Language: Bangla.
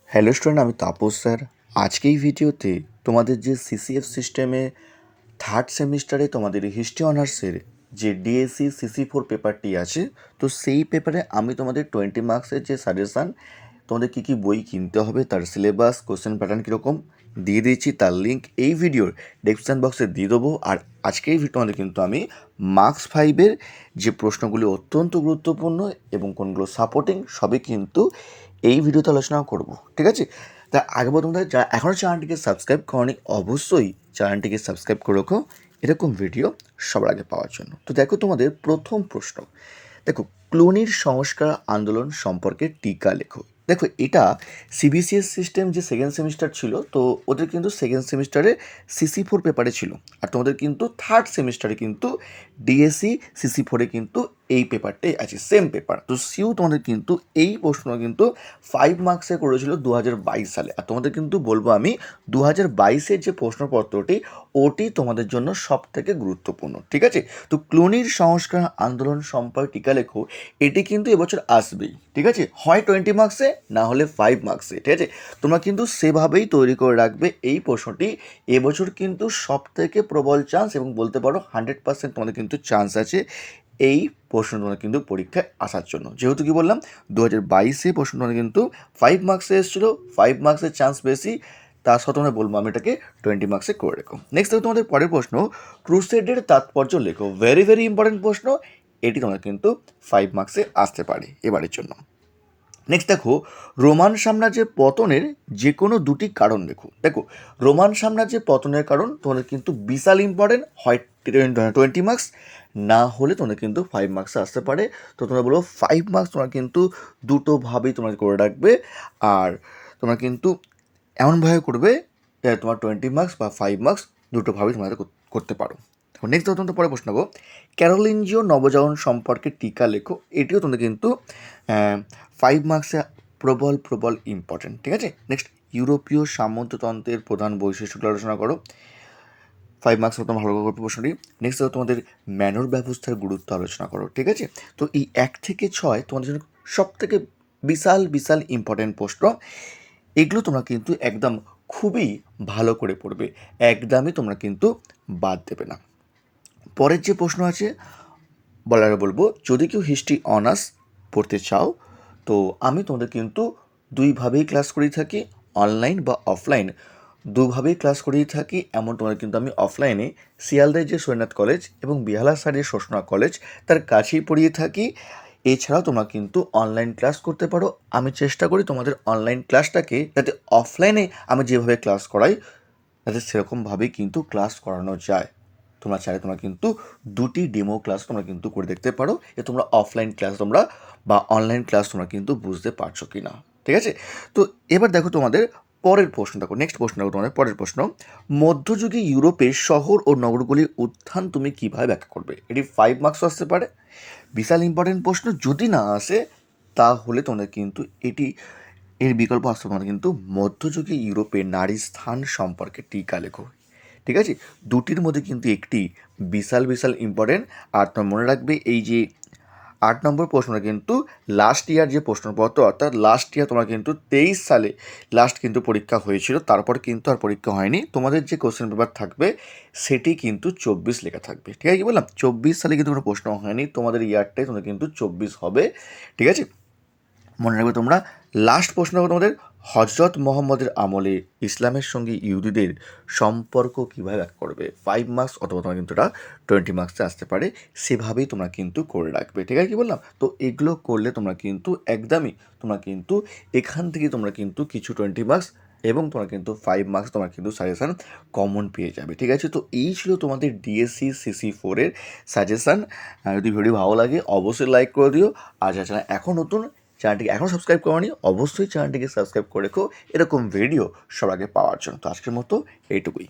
হ্যালো স্টুডেন্ট, আমি তাপস স্যার। আজকে এই ভিডিওতে তোমাদের যে সিসিএফ সিস্টেমে থার্ড সেমিস্টারে তোমাদের হিস্ট্রি অনার্সের যে ডিএসসি সিসি4 পেপারটি আছে, তো সেই পেপারে আমি তোমাদের 20 মার্কসের যে সাজেশান, তোমাদের কী কী বই কিনতে হবে, তার সিলেবাস, কোশ্চেন প্যাটার্ন কীরকম দিয়ে দিয়েছি, তার লিঙ্ক এই ভিডিওর ডেসক্রিপশান বক্সে দিয়ে দেবো। আর আজকে এই ভিডিও তোমাদের কিন্তু আমি মার্কস 5-এর যে প্রশ্নগুলি অত্যন্ত গুরুত্বপূর্ণ এবং কোনগুলো সাপোর্টিং সবই কিন্তু এই ভিডিওতে আলোচনা করব, ঠিক আছে? তা আগে তোমাদের যারা এখনও চ্যানেলটিকে সাবস্ক্রাইব করনি, অবশ্যই চ্যানেলটিকে সাবস্ক্রাইব করে রাখো এরকম ভিডিও সবার আগে পাওয়ার জন্য। তো দেখো, তোমাদের প্রথম প্রশ্ন, দেখো, ক্লুনির সংস্কার আন্দোলন সম্পর্কে টিকা লেখো। দেখো, এটা সিবিসিএস সিস্টেম যে সেকেন্ড সেমিস্টার ছিল, তো ওদের কিন্তু সেকেন্ড সেমিস্টারে সিসি4 পেপারে ছিল, আর তোমাদের কিন্তু থার্ড সেমিস্টারে কিন্তু ডিএসসি সিসি4-এ কিন্তু এই পেপারটাই আছে, সেম পেপার। তো সিউ তোমাদের কিন্তু এই প্রশ্ন কিন্তু 5 মার্কসে করেছিল 2022 সালে। আর তোমাদের কিন্তু বলবো আমি 2022-এর যে প্রশ্নপত্রটি, ওটি তোমাদের জন্য সব থেকে গুরুত্বপূর্ণ, ঠিক আছে? তো ক্লুনির সংস্কার আন্দোলন সম্পর্কে টিকা লেখো, এটি কিন্তু এবছর আসবেই, ঠিক আছে? হয় 20 মার্কসে, না হলে 5 মার্কসে, ঠিক আছে? তোমরা কিন্তু সেভাবেই তৈরি করে রাখবে এই প্রশ্নটি। এবছর কিন্তু সব থেকে প্রবল চান্স, এবং বলতে পারো 100% তোমাদের কিন্তু চান্স আছে এই প্রশ্ন তোমাদের কিন্তু পরীক্ষায় আসার জন্য। যেহেতু কি বললাম, 2022-এ প্রশ্ন তোমাদের কিন্তু 5 মার্কসে এসেছিলো, 5 মার্কসের চান্স বেশি, তার সাথে আমরা বলবো আমি এটাকে 20 মার্কসে করে রেখো। নেক্সট দেখো, তোমাদের পরের প্রশ্ন, ক্রুসেডের তাৎপর্য লেখো। ভেরি ভেরি ইম্পর্টেন্ট প্রশ্ন, এটি তোমাদের কিন্তু 5 মার্কসে আসতে পারে এবারের জন্য। নেক্সট দেখো, রোমান সাম্রাজ্যের পতনের যে কোনো দুটি কারণ লেখো। দেখো, রোমান সাম্রাজ্যের পতনের কারণ তোমাদের কিন্তু বিশাল ইম্পর্টেন্ট, হয় 20 মার্কস, না হলে তোমাদের কিন্তু 5 মার্কসে আসতে পারে। তো তোমরা বলো 5 মার্কস তোমরা কিন্তু দুটোভাবেই তোমরা করে রাখবে, আর তোমরা কিন্তু এমনভাবে করবে তোমার 20 মার্কস বা 5 মার্কস দুটোভাবেই তোমরা করতে পারো। নেক্সট তোমাদের পরে প্রশ্ন নেবো, ক্যারোলিঞ্জিও নবজাগরণ সম্পর্কে টিকা লেখো। এটিও তোমাদের কিন্তু 5 মার্কসে প্রবল প্রবল ইম্পর্টেন্ট, ঠিক আছে? নেক্সট, ইউরোপীয় সামন্ততন্ত্রের প্রধান বৈশিষ্ট্যগুলো আলোচনা করো। 5 মার্কস মতো ভালো করে প্রশ্নটি। নেক্সট তোমাদের ম্যানর ব্যবস্থার গুরুত্ব আলোচনা করো, ঠিক আছে? তো এই 1 থেকে 6 তোমাদের জন্য সব থেকে বিশাল বিশাল ইম্পর্টেন্ট প্রশ্ন। এগুলো তোমরা কিন্তু একদম খুবই ভালো করে পড়বে, একদমই তোমরা কিন্তু বাদ দেবে না। পরের যে প্রশ্ন আছে, বলবো, যদি কেউ হিস্ট্রি অনার্স পড়তে চাও, তো আমি তোমাদের কিন্তু দুইভাবেই ক্লাস করিয়ে থাকি, অনলাইন বা অফলাইন, দুভাবেই ক্লাস করিয়ে থাকি। এমন তোমাদের কিন্তু আমি অফলাইনে শিয়ালদায় যে সৈন্যনাথ কলেজ এবং বিহালা সাইডের শোষণা কলেজ, তার কাছেই পড়িয়ে থাকি। এছাড়াও তোমরা কিন্তু অনলাইন ক্লাস করতে পারো। আমি চেষ্টা করি তোমাদের অনলাইন ক্লাসটাকে যাতে অফলাইনে আমি যেভাবে ক্লাস করাই, যাতে সেরকমভাবেই কিন্তু ক্লাস করানো যায়। তোমরা চাইলে তোমরা কিন্তু দুটি ডেমো ক্লাস তোমরা কিন্তু করে দেখতে পারো, যে তোমরা অফলাইন ক্লাস তোমরা বা অনলাইন ক্লাস তোমরা কিন্তু বুঝতে পারছো কি না, ঠিক আছে? তো এবার দেখো তোমাদের পরের প্রশ্ন, দেখো নেক্সট প্রশ্ন, দেখো তোমাদের পরের প্রশ্ন, মধ্যযুগে ইউরোপের শহর ও নগরগুলির উত্থান তুমি কীভাবে ব্যাখ্যা করবে। এটি 5 মার্কস আসতে পারে, বিশাল ইম্পর্টেন্ট প্রশ্ন। যদি না আসে তাহলে তোমাদের কিন্তু এর বিকল্প আসতে তোমাদের কিন্তু মধ্যযুগে ইউরোপের নারী স্থান সম্পর্কে টিকা লেখো, ঠিক আছে? দুটির মধ্যে কিন্তু একটি বিশাল বিশাল ইম্পর্টেন্ট। আর তোমার মনে রাখবে, এই যে 8 নম্বর প্রশ্নটা কিন্তু লাস্ট ইয়ার যে প্রশ্নপত্র, অর্থাৎ লাস্ট ইয়ার তোমার কিন্তু 23 সালে লাস্ট কিন্তু পরীক্ষা হয়েছিল, তারপর কিন্তু আর পরীক্ষা হয়নি। তোমাদের যে কোশ্চেন পেপার থাকবে সেটি কিন্তু 24 লেখা থাকবে, ঠিক আছে? কি বললাম, 24 সালে কিন্তু কোনো প্রশ্ন হয়নি, তোমাদের ইয়ারটাই তোমাদের কিন্তু 24 হবে, ঠিক আছে? মনে রাখবে তোমরা। লাস্ট প্রশ্ন হবে তোমাদের, হজরত মোহাম্মদের আমলে ইসলামের সঙ্গে ইহুদিদের সম্পর্ক কীভাবে ব্যাখ্যা করবে। 5 মার্কস অথবা তোমার কিন্তু এটা 20 মার্কসে আসতে পারে, সেভাবেই তোমরা কিন্তু করে রাখবে, ঠিক আছে? কি বললাম, তো এগুলো করলে তোমরা কিন্তু একদমই তোমরা কিন্তু এখান থেকে তোমরা কিন্তু কিছু 20 মার্কস এবং তোমরা কিন্তু 5 মার্কস তোমরা কিন্তু সাজেশান কমন পেয়ে যাবে, ঠিক আছে? তো এই ছিল তোমাদের ডিএসসি সিসি4-এর সাজেশান। যদি ভিডিও ভালো লাগে অবশ্যই লাইক করে দিও, আর যারা এখন নতুন চ্যানেলটিকে এখনও সাবস্ক্রাইব করোনি, অবশ্যই চ্যানেলটিকে সাবস্ক্রাইব করে রেখো এরকম ভিডিও সবার আগে পাওয়ার জন্য। তো আজকের মতো এইটুকুই।